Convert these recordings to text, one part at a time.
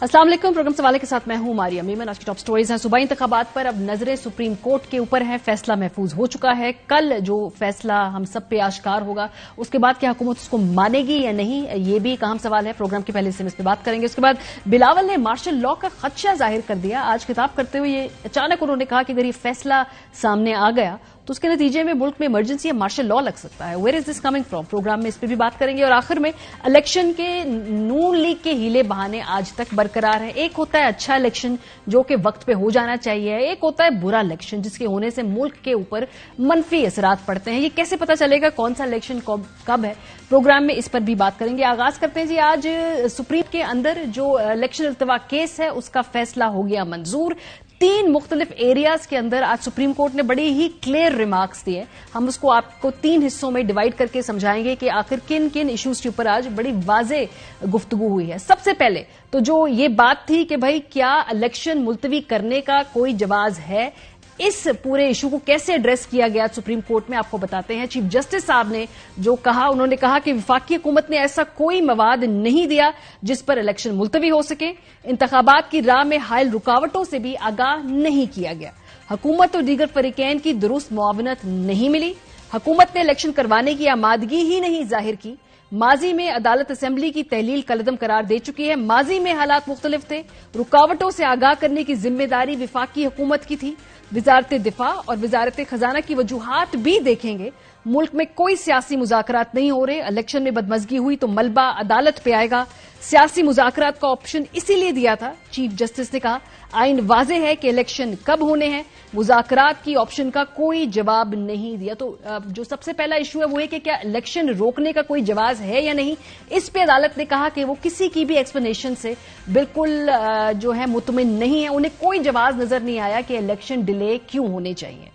अस्सलाम वालेकुम। प्रोग्राम सवाले के साथ मैं हूं मारिया मीमन। आज की टॉप स्टोरीज हैं। सूबाई इंतखाबात पर अब नजरें सुप्रीम कोर्ट के ऊपर है। फैसला महफूज हो चुका है। कल जो फैसला हम सब पे आश्कार होगा, उसके बाद क्या हुकूमत उसको मानेगी या नहीं, ये भी एक अहम सवाल है। प्रोग्राम के पहले हिस्से में इस पर बात करेंगे। उसके बाद बिलावल ने मार्शल लॉ का खदशा जाहिर कर दिया। आज खिताब करते हुए ये अचानक उन्होंने कहा कि अगर ये फैसला सामने आ गया तो उसके नतीजे में मुल्क में इमरजेंसी या मार्शल लॉ लग सकता है। Where is this coming from? Program में इस पर भी बात करेंगे। और आखिर में इलेक्शन के नून लीग के हीले बहाने आज तक बरकरार है। एक होता है अच्छा इलेक्शन जो कि वक्त पे हो जाना चाहिए, एक होता है बुरा इलेक्शन जिसके होने से मुल्क के ऊपर मनफी असरात पड़ते हैं। ये कैसे पता चलेगा कौन सा इलेक्शन कब है? प्रोग्राम में इस पर भी बात करेंगे। आगाज करते हैं जी। आज सुप्रीम के अंदर जो इलेक्शन इल्तवा केस है उसका फैसला हो गया मंजूर। 3 मुख्तलिफ एरियाज के अंदर आज सुप्रीम कोर्ट ने बड़ी ही क्लियर रिमार्क्स दिए। हम उसको आपको 3 हिस्सों में डिवाइड करके समझाएंगे कि आखिर किन किन इश्यूज के ऊपर आज बड़ी वाजे गुफ्तगू हुई है। सबसे पहले तो जो ये बात थी कि भाई क्या इलेक्शन मुलतवी करने का कोई जवाज है, इस पूरे इशू को कैसे एड्रेस किया गया सुप्रीम कोर्ट में, आपको बताते हैं। चीफ जस्टिस साहब ने जो कहा, उन्होंने कहा कि वफाकी हुकूमत ने ऐसा कोई मवाद नहीं दिया जिस पर इलेक्शन मुलतवी हो सके। इंतखाबात की राह में हायल रुकावटों से भी आगाह नहीं किया गया। हुकूमत और दीगर फरीकैन की दुरुस्त मुआवनत नहीं मिली। हुकूमत ने इलेक्शन करवाने की आमादगी ही नहीं जाहिर की। माजी में अदालत असेंबली की तहलील कलदम करार दे चुकी है। माजी में हालात मुख्तलिफ थे। रुकावटों से आगाह करने की जिम्मेदारी वफाकी हुकूमत की थी। वजारत दिफा और वजारत खजाना की वजूहात भी देखेंगे। मुल्क में कोई सियासी मुज़ाकरात नहीं हो रहे। इलेक्शन में बदमजगी हुई तो मलबा अदालत पे आएगा। सियासी मुज़ाकरात का ऑप्शन इसीलिए दिया था, चीफ जस्टिस ने कहा। आइन वाजे है कि इलेक्शन कब होने हैं, मुज़ाकरात की ऑप्शन का कोई जवाब नहीं दिया। तो जो सबसे पहला इशू है वो है कि क्या इलेक्शन रोकने का कोई जवाज है या नहीं। इस पे अदालत ने कहा कि वो किसी की भी एक्सप्लेनेशन से बिल्कुल जो है मुतमिन नहीं है। उन्हें कोई जवाब नजर नहीं आया कि इलेक्शन डिले क्यों होने चाहिए।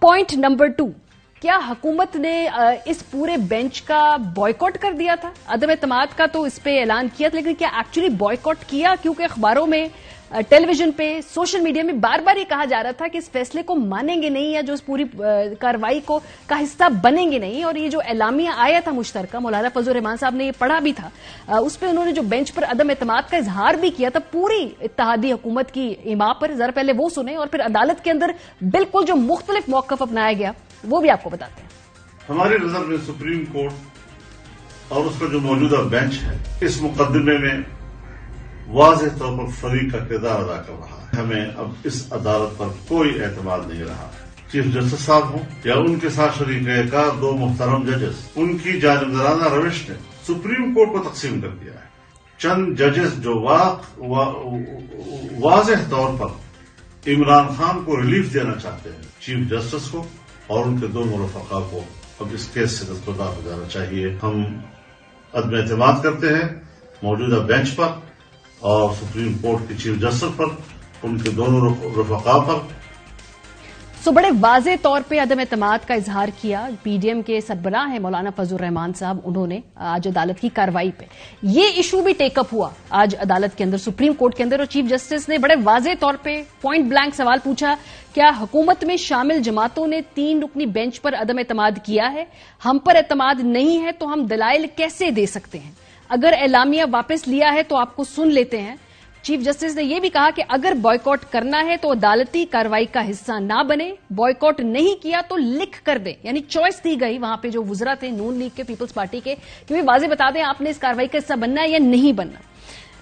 पॉइंट नंबर 2, क्या हुकूमत ने इस पूरे बेंच का बॉयकॉट कर दिया था? अदम एतमाद का तो इस पे ऐलान किया था, लेकिन क्या एक्चुअली बॉयकॉट किया? क्योंकि अखबारों में, टेलीविजन पे, सोशल मीडिया में बार बार ये कहा जा रहा था कि इस फैसले को मानेंगे नहीं या जो इस पूरी कार्रवाई को का हिस्सा बनेंगे नहीं। और ये जो एलामिया आया था मुश्तरका, मौलाना फजल रहमान साहब ने ये पढ़ा भी था, उस पर उन्होंने जो बेंच पर अदम एतमाद का इजहार भी किया था पूरी इत्तेहादी हुकूमत की इमा पर। जरा पहले वो सुने और फिर अदालत के अंदर बिल्कुल जो मुख्तलिफ मौकफ अपनाया गया वो भी आपको बताते हैं। हमारी नजर में सुप्रीम कोर्ट और उसका जो मौजूदा बेंच है इस मुकदमे में वाज़ेह तौर पर फरीक का किरदार अदा कर रहा है। हमें अब इस अदालत पर कोई एतमाद नहीं रहा। चीफ जस्टिस साहब हों या उनके साथ शरीक 2 मुहतरम जजेस, उनकी जानिबदाराना रविश ने सुप्रीम कोर्ट को तकसीम कर दिया है। चंद जजेस जो वाज़ेह तौर पर इमरान खान को रिलीफ देना चाहते हैं, चीफ जस्टिस को और उनके 2 मुरफ़क़ा को अब इस केस से दस्तबरदार हो जाना चाहिए। हम अदम एतमाद करते हैं मौजूदा बेंच पर और सुप्रीम कोर्ट के चीफ जस्टिस पर, उनके दोनों रफ़क़ा पर। बड़े वाजे तौर पे अदम एतमाद का इजहार किया पीडीएम के सरबराह है मौलाना फजल रहमान साहब, उन्होंने आज अदालत की कार्रवाई पे ये इशू भी टेकअप हुआ आज अदालत के अंदर, सुप्रीम कोर्ट के अंदर। और चीफ जस्टिस ने बड़े वाजे तौर पे पॉइंट ब्लैंक सवाल पूछा, क्या हुकूमत में शामिल जमातों ने 3 रुकनी बेंच पर अदम एतमाद किया है? हम पर एतमाद नहीं है तो हम दलाइल कैसे दे सकते हैं? अगर एलामिया वापस लिया है तो आपको सुन लेते हैं। चीफ जस्टिस ने यह भी कहा कि अगर बॉयकॉट करना है तो अदालती कार्रवाई का हिस्सा ना बने, बॉयकॉट नहीं किया तो लिख कर दे। यानी चॉइस दी गई वहां पे जो वुजरा थे नून लीग के, पीपल्स पार्टी के, कि भाई वाजे बता दें आपने इस कार्रवाई का हिस्सा बनना है या नहीं बनना।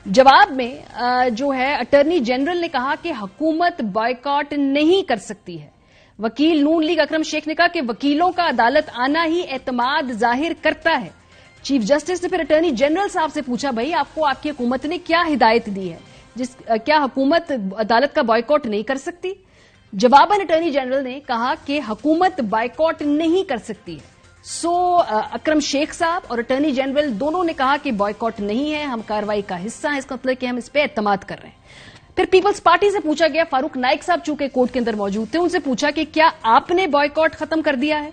जवाब में जो है अटॉर्नी जनरल ने कहा कि हुकूमत बॉयकॉट नहीं कर सकती है। वकील नून लीग अकरम शेख ने कहा कि वकीलों का अदालत आना ही एतमाद जाहिर करता है। चीफ जस्टिस ने फिर अटॉर्नी जनरल साहब से पूछा, भाई आपको आपकी हुकूमत ने क्या हिदायत दी है, क्या हुकूमत अदालत का बॉयकॉट नहीं कर सकती? जवाबन अटॉर्नी जनरल ने कहा कि हुकूमत बॉयकॉट नहीं कर सकती है। अकरम शेख साहब और अटॉर्नी जनरल दोनों ने कहा कि बॉयकॉट नहीं है, हम कार्रवाई का हिस्सा हैं, इसका मतलब कि हम इस पे एतमाद कर रहे हैं। फिर पीपल्स पार्टी से पूछा गया, फारूक नाइक साहब चूंकि कोर्ट के अंदर मौजूद थे, उनसे पूछा कि क्या आपने बॉयकॉट खत्म कर दिया है?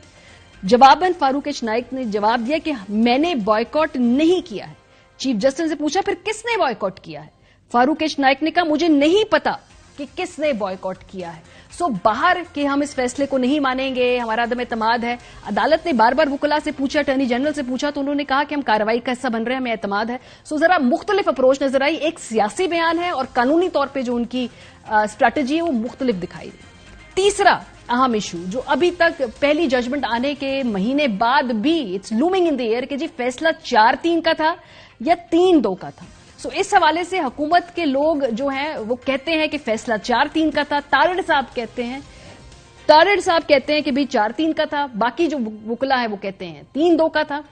जवाबन फारूक एच नाइक ने जवाब दिया कि मैंने बॉयकॉट नहीं किया है। चीफ जस्टिस से पूछा फिर किसने बॉयकॉट किया है? फारूक एच नाइक ने कहा मुझे नहीं पता, कि किसने बॉयकॉट किया है। सो बाहर के हम इस फैसले को नहीं मानेंगे, हमारा अदम एतमाद है। अदालत ने बार बार वुकला से पूछा, अटॉर्नी जनरल से पूछा, तो उन्होंने कहा कि हम कार्रवाई का हिस्सा बन रहे हैं, हमें एतमाद है। सो जरा मुख्तलिफ अप्रोच नजर आई, एक सियासी बयान है और कानूनी तौर पर जो उनकी स्ट्रैटेजी है वो मुख्तलिफ दिखाई दी। तीसरा अहम इशू जो अभी तक पहली जजमेंट आने के महीने बाद भी it's looming in the air कि जी फैसला 4-3 का था या 3-2 का था। सो इस हवाले से हुकूमत के लोग जो हैं वो कहते हैं कि फैसला 4-3 का था। तारिड़ साहब कहते हैं कि भाई 4-3 का था, बाकी जो वुकला है वो कहते हैं 3-2 का था।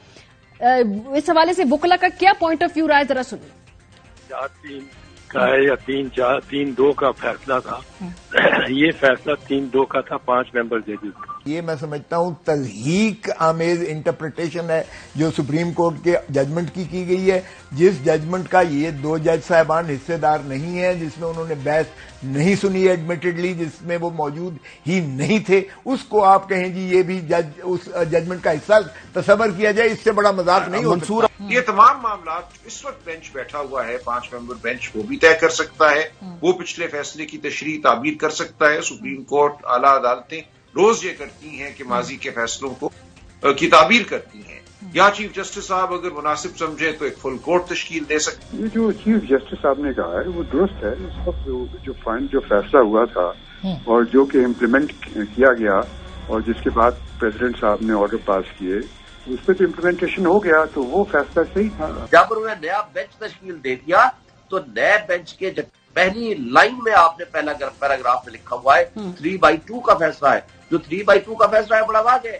इस हवाले से वुकला का क्या पॉइंट ऑफ व्यू रहा है, जरा सुनिए। 4-3 का है या 3-2 का फैसला था। ये फैसला 3-2 का था 5 मेंबर जजेस का। ये मैं समझता हूँ तल्हीक आमेज इंटरप्रिटेशन है जो सुप्रीम कोर्ट के जजमेंट की गई है, जिस जजमेंट का ये 2 जज साहबान हिस्सेदार नहीं है, जिसमें उन्होंने बहस नहीं सुनी एडमिटेडली, जिसमें वो मौजूद ही नहीं थे, उसको आप कहें जी ये भी जज उस जजमेंट का हिस्सा तस्वर किया जाए, इससे बड़ा मजाक नहीं हो सकता। ये तमाम मामला इस वक्त बेंच बैठा हुआ है, 5 मेंबर बेंच वो भी तय कर सकता है, वो पिछले फैसले की तशरीह ताबीर कर सकता है। सुप्रीम कोर्ट, आला अदालतें रोज ये करती हैं कि माजी के फैसलों को की ताबीर करती हैं। या चीफ जस्टिस साहब अगर मुनासिब समझे तो एक फुल कोर्ट तश्कील दे सकते। ये जो चीफ जस्टिस साहब ने कहा है वो दुरुस्त है। जो फैसला हुआ था और जो कि इम्प्लीमेंट किया गया और जिसके बाद प्रेसिडेंट साहब ने ऑर्डर पास किए, उस पर तो इम्प्लीमेंटेशन हो गया, तो वो फैसला सही था। जब उन्होंने नया बेंच तश्कील दे दिया तो नए बेंच के पहली लाइन में आपने पहला पैराग्राफ में लिखा हुआ है 3/2 का फैसला है। जो 3/2 का फैसला है बड़ा वाज़ेह है।